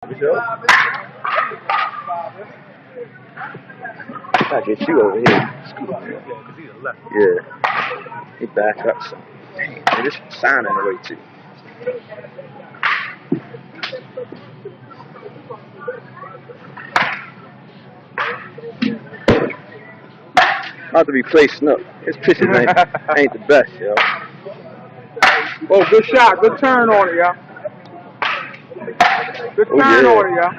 I get you over here. Yeah. He back up some. Dang, man, this sign in the way too. About to be placing up. His pitches ain't the best, yo. Oh, good shot. Good turn on it, y'all. Good turn on it, y'all.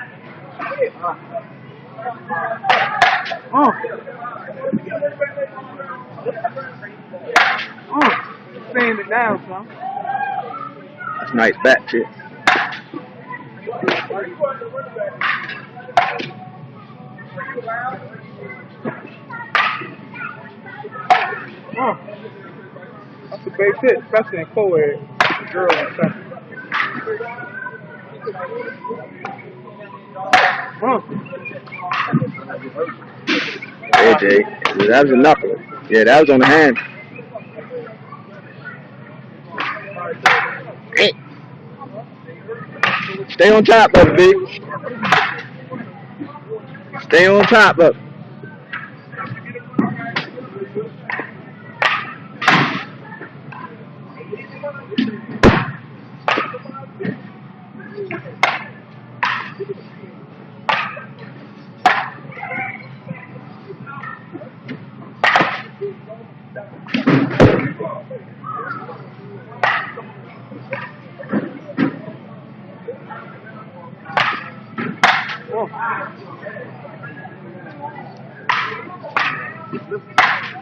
Stand it down, son. That's nice back shit. That's a base hit, especially in co-ed. Girl and stuff. Yeah, Jay. Yeah, that was a knuckle. Yeah, that was on the hand. Hey. Stay on top of it, big. Stay on top of it.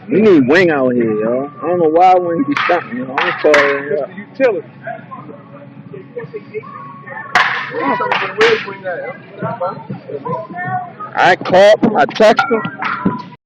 We need Wing out here, yo. I don't know why Wing be stumping, yo. I'm calling it up. Utility. I called him, I texted him.